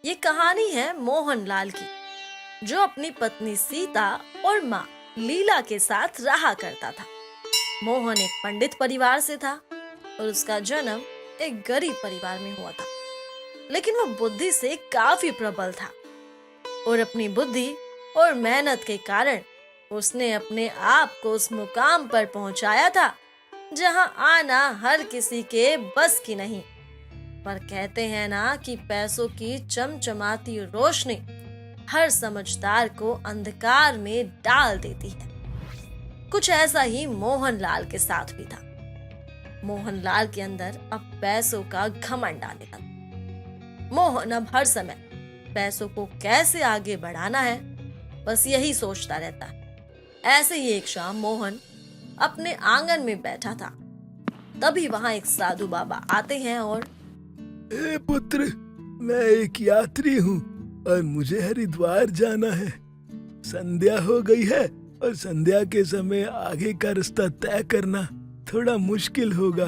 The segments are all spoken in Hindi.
ये कहानी है मोहनलाल की, जो अपनी पत्नी सीता और माँ लीला के साथ रहा करता था। मोहन एक पंडित परिवार से था और उसका जन्म एक गरीब परिवार में हुआ था, लेकिन वो बुद्धि से काफी प्रबल था और अपनी बुद्धि और मेहनत के कारण उसने अपने आप को उस मुकाम पर पहुंचाया था जहां आना हर किसी के बस की नहीं। पर कहते हैं ना कि पैसों की चमचमाती रोशनी हर समझदार को अंधकार में डाल देती है। कुछ ऐसा ही मोहनलाल के साथ भी था। मोहनलाल के अंदर अब पैसों का घमंड आने लगा। मोहन अब हर समय पैसों को कैसे आगे बढ़ाना है, बस यही सोचता रहता है। ऐसे ही एक शाम मोहन अपने आंगन में बैठा था। तभी वहां एक साधु बाबा आते हैं और ए पुत्र, मैं एक यात्री हूँ और मुझे हरिद्वार जाना है। संध्या हो गई है और संध्या के समय आगे का रास्ता तय करना थोड़ा मुश्किल होगा।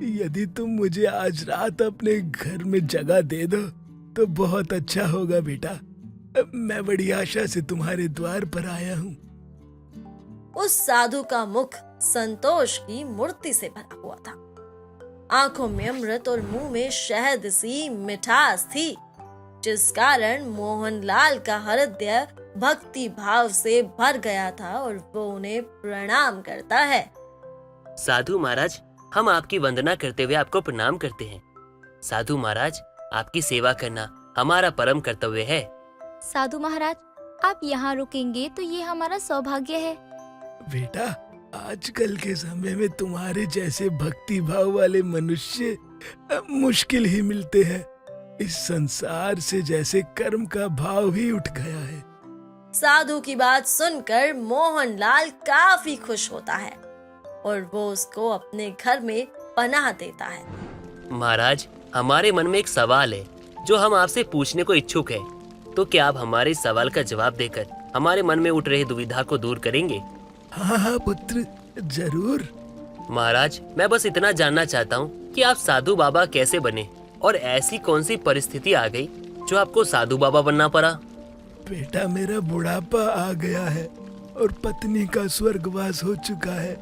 यदि तुम मुझे आज रात अपने घर में जगह दे दो तो बहुत अच्छा होगा बेटा। मैं बड़ी आशा से तुम्हारे द्वार पर आया हूँ। उस साधु का मुख संतोष की मूर्ति से भरा हुआ था। आंखों में अमृत और मुंह में शहद सी मिठास थी, जिस कारण मोहनलाल का हृदय भक्ति भाव से भर गया था और वो उन्हें प्रणाम करता है। साधु महाराज, हम आपकी वंदना करते हुए आपको प्रणाम करते हैं। साधु महाराज, आपकी सेवा करना हमारा परम कर्तव्य है। साधु महाराज, आप यहाँ रुकेंगे तो ये हमारा सौभाग्य है। बेटा, आजकल के समय में तुम्हारे जैसे भक्ति भाव वाले मनुष्य मुश्किल ही मिलते हैं। इस संसार से जैसे कर्म का भाव ही उठ गया है। साधु की बात सुनकर मोहनलाल काफी खुश होता है और वो उसको अपने घर में पनाह देता है। महाराज, हमारे मन में एक सवाल है जो हम आपसे पूछने को इच्छुक है। तो क्या आप हमारे इस सवाल का जवाब देकर हमारे मन में उठ रही दुविधा को दूर करेंगे? हाँ पुत्र, जरूर। महाराज, मैं बस इतना जानना चाहता हूँ कि आप साधु बाबा कैसे बने और ऐसी कौन सी परिस्थिति आ गई जो आपको साधु बाबा बनना पड़ा? बेटा, मेरा बुढ़ापा आ गया है और पत्नी का स्वर्गवास हो चुका है।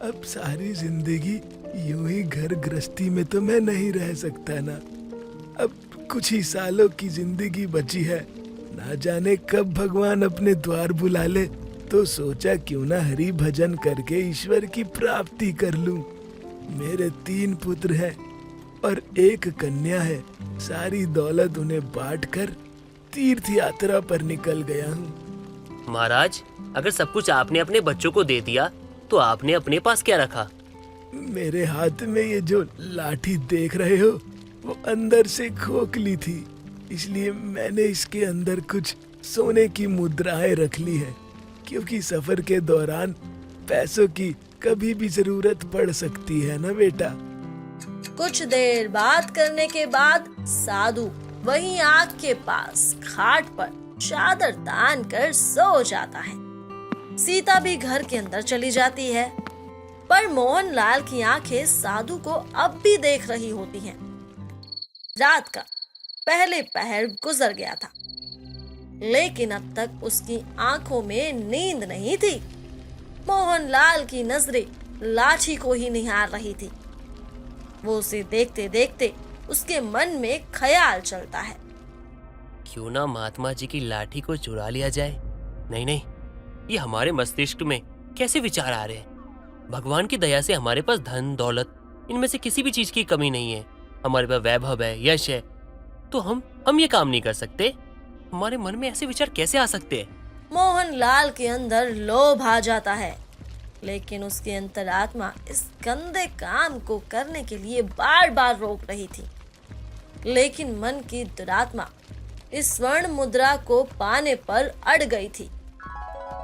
अब सारी जिंदगी यूं ही घर गृहस्थी में तो मैं नहीं रह सकता ना। अब कुछ ही सालों की जिंदगी बची है। ना जाने कब भगवान अपने द्वार बुला ले, तो सोचा क्यों ना हरि भजन करके ईश्वर की प्राप्ति कर लूं। मेरे 3 पुत्र हैं और 1 कन्या है। सारी दौलत उन्हें बांटकर तीर्थ यात्रा पर निकल गया हूँ। महाराज, अगर सब कुछ आपने अपने बच्चों को दे दिया तो आपने अपने पास क्या रखा? मेरे हाथ में ये जो लाठी देख रहे हो, वो अंदर से खोखली थी, इसलिए मैंने इसके अंदर कुछ सोने की मुद्राएं रख ली है, क्योंकि सफर के दौरान पैसों की कभी भी जरूरत पड़ सकती है ना बेटा। कुछ देर बात करने के बाद साधु वहीं आग के पास खाट पर चादर तान कर सो जाता है। सीता भी घर के अंदर चली जाती है, पर मोहनलाल की आंखें साधु को अब भी देख रही होती हैं। रात का पहले पहर गुजर गया था, लेकिन अब तक उसकी आंखों में नींद नहीं थी। मोहनलाल की नजरें लाठी को ही निहार रही थी। वो उसे देखते देखते उसके मन में ख्याल चलता है, क्यों ना महात्मा जी की लाठी को चुरा लिया जाए। नहीं नहीं, ये हमारे मस्तिष्क में कैसे विचार आ रहे हैं। भगवान की दया से हमारे पास धन दौलत इनमें से किसी भी चीज की कमी नहीं है। हमारे पास वैभव है, यश है, तो हम ये काम नहीं कर सकते। हमारे मन में ऐसे विचार कैसे आ सकते हैं? मोहनलाल के अंदर लोभ आ जाता है, लेकिन उसकी अंतरात्मा इस गंदे काम को करने के लिए बार बार रोक रही थी। लेकिन मन की दुरात्मा इस स्वर्ण मुद्रा को पाने पर अड़ गई थी।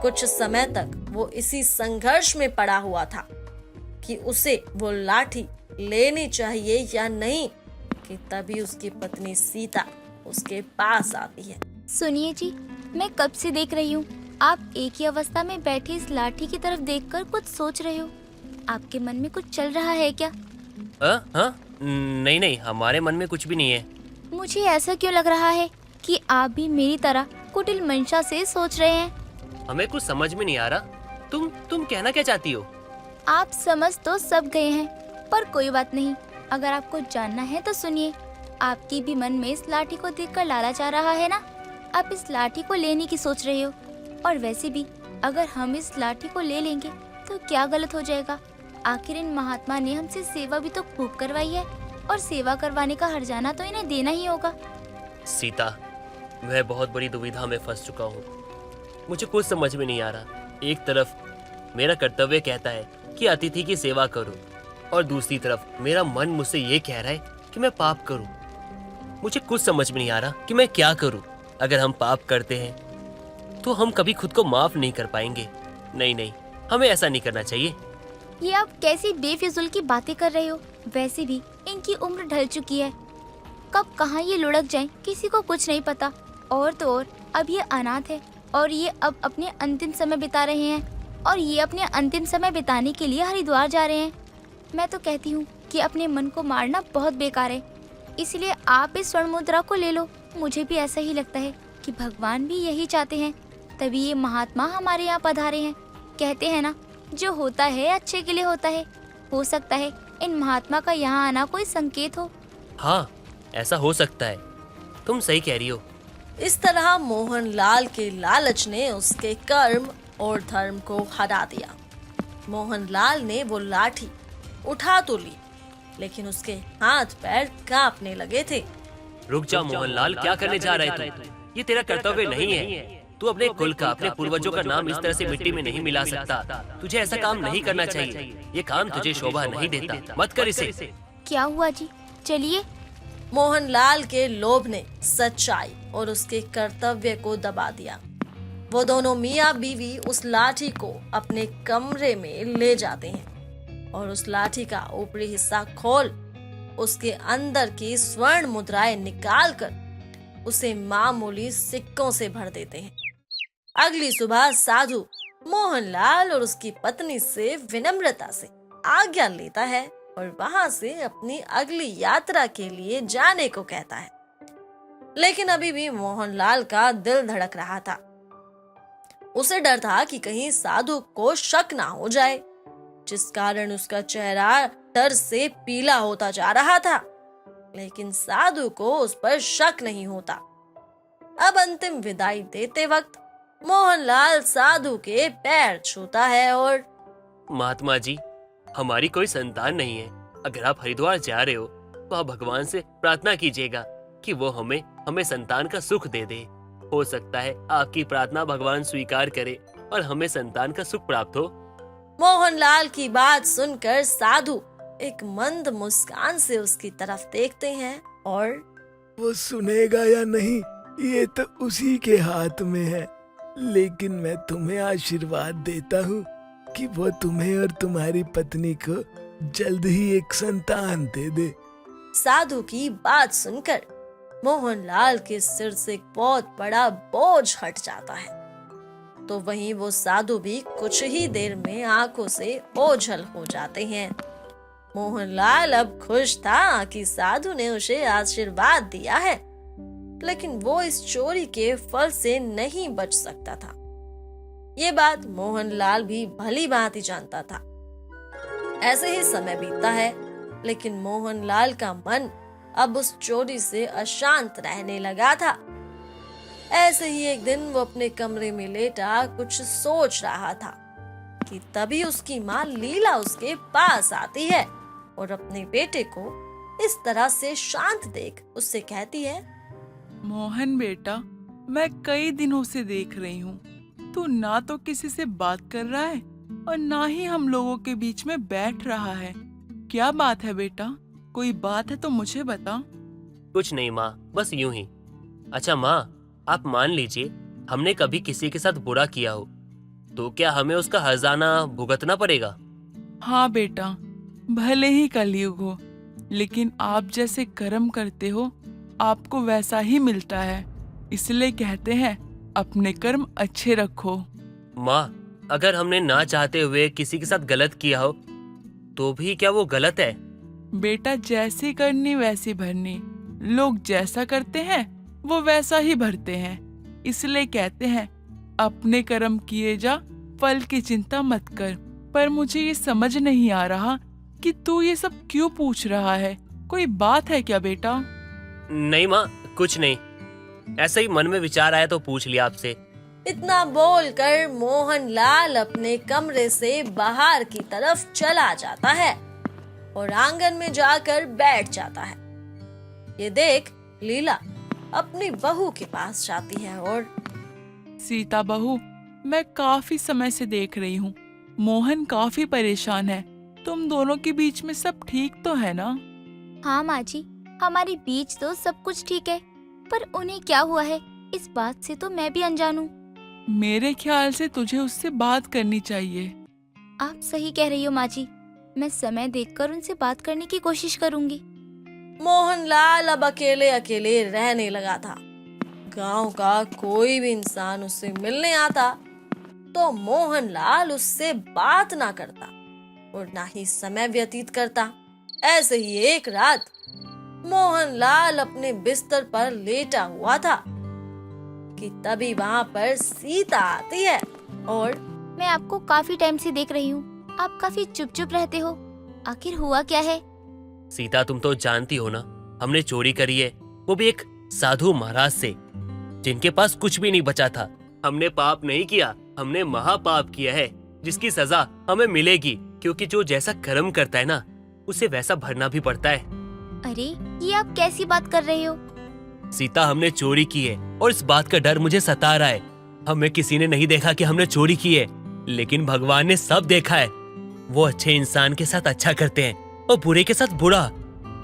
कुछ समय तक वो इसी संघर्ष में पड़ा हुआ था कि उसे वो लाठी लेनी चाहिए या नहीं, कि तभी उसकी पत्नी सीता उसके पास आती है। सुनिए जी, मैं कब से देख रही हूँ आप एक ही अवस्था में बैठे इस लाठी की तरफ देखकर कुछ सोच रहे हो। आपके मन में कुछ चल रहा है क्या? हाँ, नहीं नहीं, हमारे मन में कुछ भी नहीं है। मुझे ऐसा क्यों लग रहा है कि आप भी मेरी तरह कुटिल मंशा से सोच रहे हैं। हमें कुछ समझ में नहीं आ रहा। तुम कहना क्या चाहती हो? आप समझ तो सब गए हैं, पर कोई बात नहीं। अगर आपको जानना है तो सुनिए। आपकी भी मन में इस लाठी को देखकर लालच आ रहा है ना? आप इस लाठी को लेने की सोच रहे हो। और वैसे भी अगर हम इस लाठी को ले लेंगे तो क्या गलत हो जाएगा? आखिर इन महात्मा ने हमसे सेवा भी तो खूब करवाई है, और सेवा करवाने का हर्जाना तो इन्हें देना ही होगा। सीता, मैं बहुत बड़ी दुविधा में फंस चुका हूँ। मुझे कुछ समझ में नहीं आ रहा। एक तरफ मेरा कर्तव्य कहता है कि अतिथि की सेवा करूं, और दूसरी तरफ मेरा मन मुझसे ये कह रहा है कि मैं पाप करूं। मुझे कुछ समझ में नहीं आ रहा कि मैं क्या करूं। अगर हम पाप करते हैं तो हम कभी खुद को माफ नहीं कर पाएंगे। नहीं, हमें ऐसा नहीं करना चाहिए। ये आप कैसी बेफिजूल की बातें कर रहे हो? वैसे भी इनकी उम्र ढल चुकी है। कब कहाँ ये लुढ़क जाएं, किसी को कुछ नहीं पता। और तो और अब ये अनाथ है, और ये अब अपने अंतिम समय बिता रहे हैं, और ये अपने अंतिम समय बिताने के लिए हरिद्वार जा रहे हैं। मैं तो कहती हूँ कि अपने मन को मारना बहुत बेकार है। इसलिए आप इस स्वर्ण मुद्रा को ले लो। मुझे भी ऐसा ही लगता है कि भगवान भी यही चाहते हैं, तभी ये महात्मा हमारे यहाँ पधारे हैं। कहते हैं ना, जो होता है अच्छे के लिए होता है। हो सकता है इन महात्मा का यहाँ आना कोई संकेत हो। हाँ, ऐसा हो सकता है। तुम सही कह रही हो। इस तरह मोहनलाल के लालच ने उसके कर्म और धर्म को हरा दिया। मोहनलाल ने वो लाठी उठा तो ली, लेकिन उसके हाथ पैर कांपने लगे थे। रुक जा मोहनलाल, क्या करने जा रहे तू? ये तेरा कर्तव्य नहीं है। तू अपने कुल का, अपने पूर्वजों का नाम इस तरह से मिट्टी में नहीं मिला सकता। तुझे ऐसा काम नहीं करना चाहिए। ये काम तुझे शोभा नहीं देता। मत कर इसे। क्या हुआ जी? चलिए। मोहनलाल के लोभ ने सच्चाई और उसके कर्तव्य को दबा दिया। वो दोनों मियाँ बीवी उस लाठी को अपने कमरे में ले जाते हैं और उस लाठी का ऊपरी हिस्सा खोल उसके अंदर की स्वर्ण मुद्राएं निकालकर उसे मामूली सिक्कों से भर देते हैं। अगली सुबह साधु मोहनलाल और उसकी पत्नी से विनम्रता से आज्ञा लेता है और वहां से अपनी अगली यात्रा के लिए जाने को कहता है। लेकिन अभी भी मोहनलाल का दिल धड़क रहा था। उसे डर था कि कहीं साधु को शक ना हो जाए, जिस कारण उसका चेहरा डर से पीला होता जा रहा था। लेकिन साधु को उस पर शक नहीं होता। अब अंतिम विदाई देते वक्त मोहनलाल साधु के पैर छूता है और महात्मा जी, हमारी कोई संतान नहीं है। अगर आप हरिद्वार जा रहे हो तो आप भगवान से प्रार्थना कीजिएगा कि वो हमें संतान का सुख दे दे। हो सकता है आपकी प्रार्थना भगवान स्वीकार करे और हमें संतान का सुख प्राप्त हो। मोहनलाल की बात सुनकर साधु एक मंद मुस्कान से उसकी तरफ देखते हैं और वो सुनेगा या नहीं ये तो उसी के हाथ में है, लेकिन मैं तुम्हें आशीर्वाद देता हूँ कि वो तुम्हें और तुम्हारी पत्नी को जल्द ही एक संतान दे दे। साधु की बात सुनकर मोहनलाल के सिर से एक बहुत बड़ा बोझ हट जाता है। तो वहीं वो साधु भी कुछ ही देर में आंखों से ओझल हो जाते हैं। मोहनलाल अब खुश था कि साधु ने उसे आशीर्वाद दिया है, लेकिन वो इस चोरी के फल से नहीं बच सकता था। ये बात मोहनलाल भी भली भांति जानता था। ऐसे ही समय बीतता है, लेकिन मोहनलाल का मन अब उस चोरी से अशांत रहने लगा था। ऐसे ही एक दिन वो अपने कमरे में लेटा कुछ सोच रहा था कि तभी उसकी माँ लीला उसके पास आती है और अपने बेटे को इस तरह से शांत देख उससे कहती है, मोहन बेटा, मैं कई दिनों से देख रही हूँ, तू ना तो किसी से बात कर रहा है और ना ही हम लोगों के बीच में बैठ रहा है। क्या बात है बेटा? कोई बात है तो मुझे बता। कुछ नहीं माँ, बस यूं ही। अच्छा माँ, आप मान लीजिए हमने कभी किसी के साथ बुरा किया हो तो क्या हमें उसका हर्जाना भुगतना पड़ेगा? हाँ बेटा, भले ही कलयुग हो, लेकिन आप जैसे कर्म करते हो आपको वैसा ही मिलता है। इसलिए कहते हैं अपने कर्म अच्छे रखो। माँ, अगर हमने ना चाहते हुए किसी के साथ गलत किया हो तो भी क्या वो गलत है? बेटा, जैसी करनी वैसी भरनी। लोग जैसा करते हैं वो वैसा ही भरते हैं। इसलिए कहते हैं अपने कर्म किए जा, फल की चिंता मत कर। पर मुझे ये समझ नहीं आ रहा कि तू ये सब क्यों पूछ रहा है। कोई बात है क्या बेटा? नहीं माँ, कुछ नहीं, ऐसा ही मन में विचार आया तो पूछ लिया आपसे। इतना बोलकर मोहनलाल अपने कमरे से बाहर की तरफ चला जाता है और आंगन में जाकर बैठ जाता है। ये देख लीला अपनी बहू के पास जाती है और सीता बहू, मैं काफी समय से देख रही हूँ मोहन काफी परेशान है। तुम दोनों के बीच में सब ठीक तो है ना? हाँ माँ जी, हमारे बीच तो सब कुछ ठीक है, पर उन्हें क्या हुआ है इस बात से तो मैं भी अनजान हूँ। मेरे ख्याल से तुझे उससे बात करनी चाहिए। आप सही कह रही हो माँ जी, मैं समय देखकर उनसे बात करने की कोशिश करूंगी। मोहनलाल अब अकेले अकेले रहने लगा था। गांव का कोई भी इंसान उससे मिलने आता तो मोहनलाल उससे बात ना करता और ना ही समय व्यतीत करता। ऐसे ही एक रात मोहनलाल अपने बिस्तर पर लेटा हुआ था कि तभी वहां पर सीता आती है और मैं आपको काफी टाइम से देख रही हूँ, आप काफी चुप चुप रहते हो, आखिर हुआ क्या है? सीता, तुम तो जानती हो ना, हमने चोरी करी है, वो भी एक साधु महाराज से, जिनके पास कुछ भी नहीं बचा था। हमने पाप नहीं किया, हमने महापाप किया है, जिसकी सजा हमें मिलेगी, क्योंकि जो जैसा कर्म करता है ना, उसे वैसा भरना भी पड़ता है। अरे ये आप कैसी बात कर रहे हो? सीता, हमने चोरी की है और इस बात का डर मुझे सता रहा है। हमें किसी ने नहीं देखा कि हमने चोरी की है, लेकिन भगवान ने सब देखा है। वो अच्छे इंसान के साथ अच्छा करते हैं और बुरे के साथ बुरा।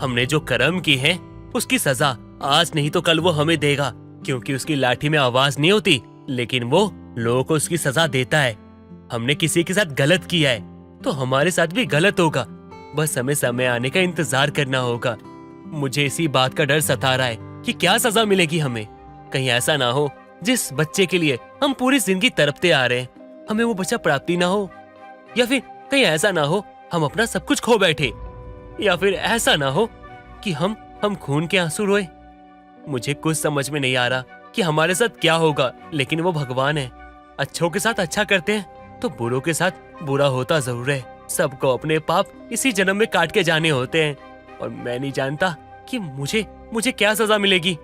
हमने जो कर्म की है उसकी सजा आज नहीं तो कल वो हमें देगा, क्योंकि उसकी लाठी में आवाज नहीं होती, लेकिन वो लोगों को उसकी सजा देता है। हमने किसी के साथ गलत किया है तो हमारे साथ भी गलत होगा, बस हमें समय आने का इंतजार करना होगा। मुझे इसी बात का डर सता रहा है कि क्या सजा मिलेगी हमें। कहीं ऐसा ना हो जिस बच्चे के लिए हम पूरी जिंदगी तड़पते आ रहे हैं, हमें वो बच्चा प्राप्ति ना हो, या फिर कहीं ऐसा ना हो हम अपना सब कुछ खो बैठे, या फिर ऐसा ना हो कि हम खून के आंसू रोए। मुझे कुछ समझ में नहीं आ रहा कि हमारे साथ क्या होगा, लेकिन वो भगवान है, अच्छों के साथ अच्छा करते हैं तो बुरों के साथ बुरा होता जरूर है। सबको अपने पाप इसी जन्म में काट के जाने होते हैं, और मैं नहीं जानता कि मुझे क्या सजा मिलेगी।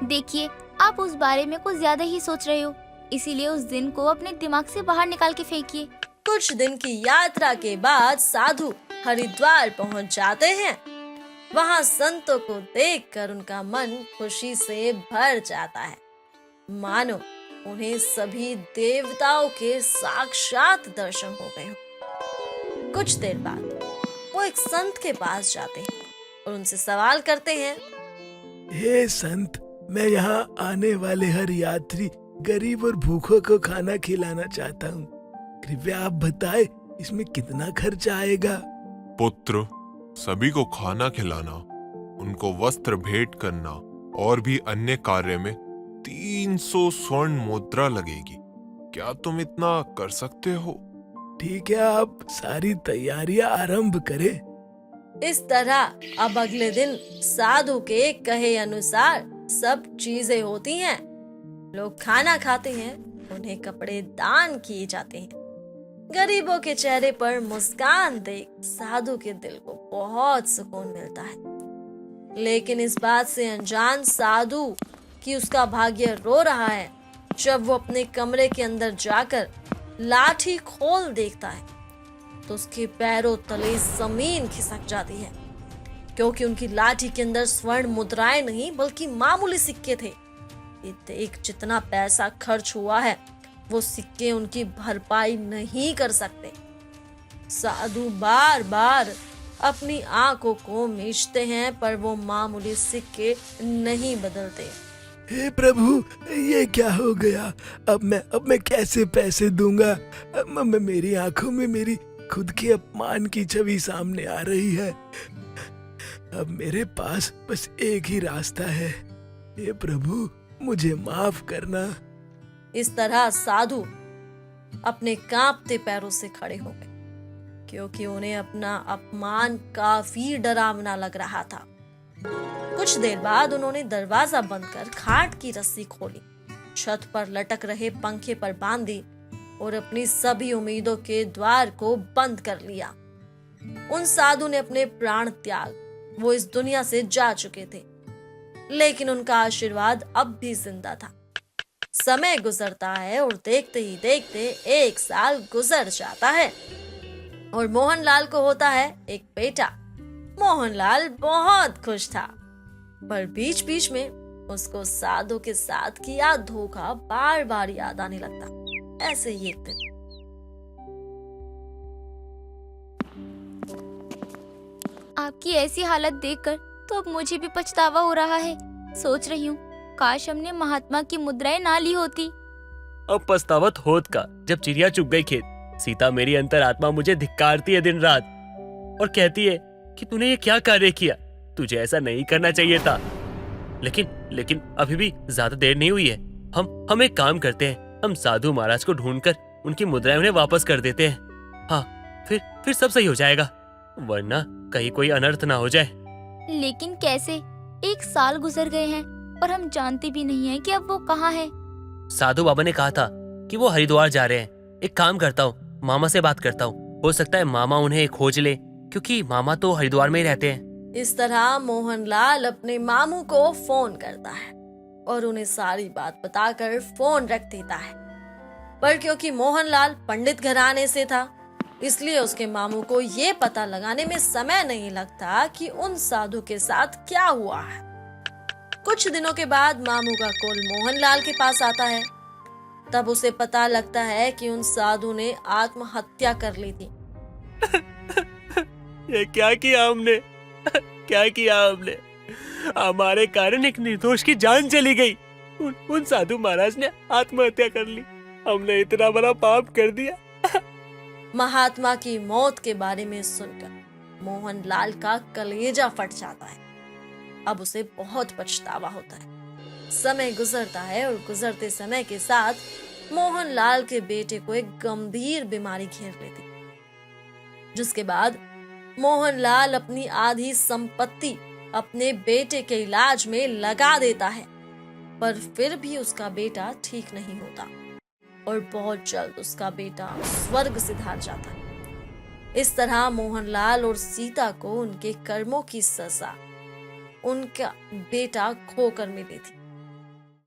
देखिए, आप उस बारे में कुछ ज्यादा ही सोच रहे हो, इसीलिए उस दिन को अपने दिमाग से बाहर निकाल के फेंकिए। कुछ दिन की यात्रा के बाद साधु हरिद्वार पहुंच जाते हैं। वहां संतों को देखकर उनका मन खुशी से भर जाता है, मानो उन्हें सभी देवताओं के साक्षात दर्शन हो गए हो। कुछ देर बाद वो एक संत के पास जाते हैं और उनसे सवाल करते हैं, हे संत, मैं यहाँ आने वाले हर यात्री गरीब और भूखों को खाना खिलाना चाहता हूँ। कृपया आप बताएं इसमें कितना खर्चा आएगा? पुत्र, सभी को खाना खिलाना, उनको वस्त्र भेंट करना और भी अन्य कार्य में 300 स्वर्ण मुद्रा लगेगी। क्या तुम इतना कर सकते हो? ठीक है, आप सारी तैयारियां आरंभ करें। इस तरह अब अगले दिन साधु के कहे अनुसार सब चीजें होती हैं। लोग खाना खाते हैं, उन्हें कपड़े दान किए जाते हैं। गरीबों के चेहरे पर मुस्कान देख साधु के दिल को बहुत सुकून मिलता है। लेकिन इस बात से अनजान साधु कि उसका भाग्य रो रहा है, जब वो अपने कमरे के अंदर जाकर लाठी खोल देखता है तो उसके पैरों तले जमीन खिसक जाती है, क्योंकि उनकी लाठी के अंदर स्वर्ण मुद्राएं नहीं बल्कि मामूली सिक्के थे। ये देख जितना पैसा खर्च हुआ है वो सिक्के उनकी भरपाई नहीं कर सकते। साधु बार बार अपनी आंखों को मीचते हैं, पर वो मामूली सिक्के नहीं बदलते। हे प्रभु, ये क्या हो गया? अब मैं कैसे पैसे दूंगा? मेरी आंखों में मेरी खुद के अपमान की छवि सामने आ रही है। अब मेरे पास बस एक ही रास्ता है। हे प्रभु, मुझे माफ करना। इस तरह साधु अपने कांपते पैरों से खड़े हो गए, क्योंकि उन्हें अपना अपमान काफी डरावना लग रहा था। कुछ देर बाद उन्होंने दरवाजा बंद कर खाट की रस्सी खोली, छत पर लटक रहे पंखे पर बांधी और अपनी सभी उम्मीदों के द्वार को बंद कर लिया। उन साधु ने अपने प्राण त्याग, वो इस दुनिया से जा चुके थे, लेकिन उनका आशीर्वाद अब भी जिंदा था। समय गुजरता है और देखते ही देखते 1 साल गुजर जाता है और मोहनलाल को होता है एक बेटा। मोहनलाल बहुत खुश था, पर बीच बीच में उसको साधु के साथ किया धोखा बार बार याद आने लगता। ऐसे ही एक दिन आपकी ऐसी हालत देखकर तो अब मुझे भी पछतावा हो रहा है। सोच रही हूँ काश हमने महात्मा की मुद्राएं ना ली होती। अब पछतावत होत का, जब चिड़िया चुग गई खेत। सीता मेरी अंतरात्मा मुझे धिक्कारती है दिन रात और कहती है कि तूने ये क्या कार्य किया, तुझे ऐसा नहीं करना चाहिए था। लेकिन अभी भी ज्यादा देर नहीं हुई है। हम एक काम करते हैं, हम साधु महाराज को ढूंढकर उनकी मुद्राएं उन्हें वापस कर देते हैं। हाँ, फिर सब सही हो जाएगा, वरना कहीं कोई अनर्थ ना हो जाए। लेकिन कैसे? 1 साल गुजर गए हैं और हम जानते भी नहीं हैं कि अब वो कहाँ है। साधु बाबा ने कहा था कि वो हरिद्वार जा रहे हैं। एक काम करता हूँ, मामा से बात करता हूँ, हो सकता है मामा उन्हें खोज ले, क्योंकि मामा तो हरिद्वार में ही रहते हैं। इस तरह मोहनलाल अपने मामू को फोन करता है और उन्हें सारी बात बताकर फोन रख देता है। पर क्योंकि मोहनलाल पंडित घराने से था, इसलिए उसके मामू को ये पता लगाने में समय नहीं लगता कि उन साधु के साथ क्या हुआ है। कुछ दिनों के बाद मामू का कॉल मोहनलाल के पास आता है। तब उसे पता लगता है कि उन साधु ने आत्महत्या कर ली थी। ये क्या किया हमने? क्या किया हमने? हमारे कारण एक निर्दोष की जान चली गई। उन साधु महाराज ने आत्महत्या कर ली। हमने इतना बड़ा पाप कर दिया। महात्मा की मौत के बारे में सुनकर मोहनलाल का कलेजा फट जाता है। अब उसे बहुत पछतावा होता है। समय गुजरता है और गुजरते समय के साथ मोहनलाल के बेटे को एक गंभीर बीमारी घेर लेती, जिसके बाद मोहनलाल अपनी आधी संपत्ति अपने बेटे के इलाज में लगा देता है। पर फिर भी उसका बेटा ठीक नहीं होता और बहुत जल्द उसका बेटा स्वर्ग सिधार जाता है। इस तरह मोहनलाल और सीता को उनके कर्मों की सजा उनका बेटा खोकर मिली थी।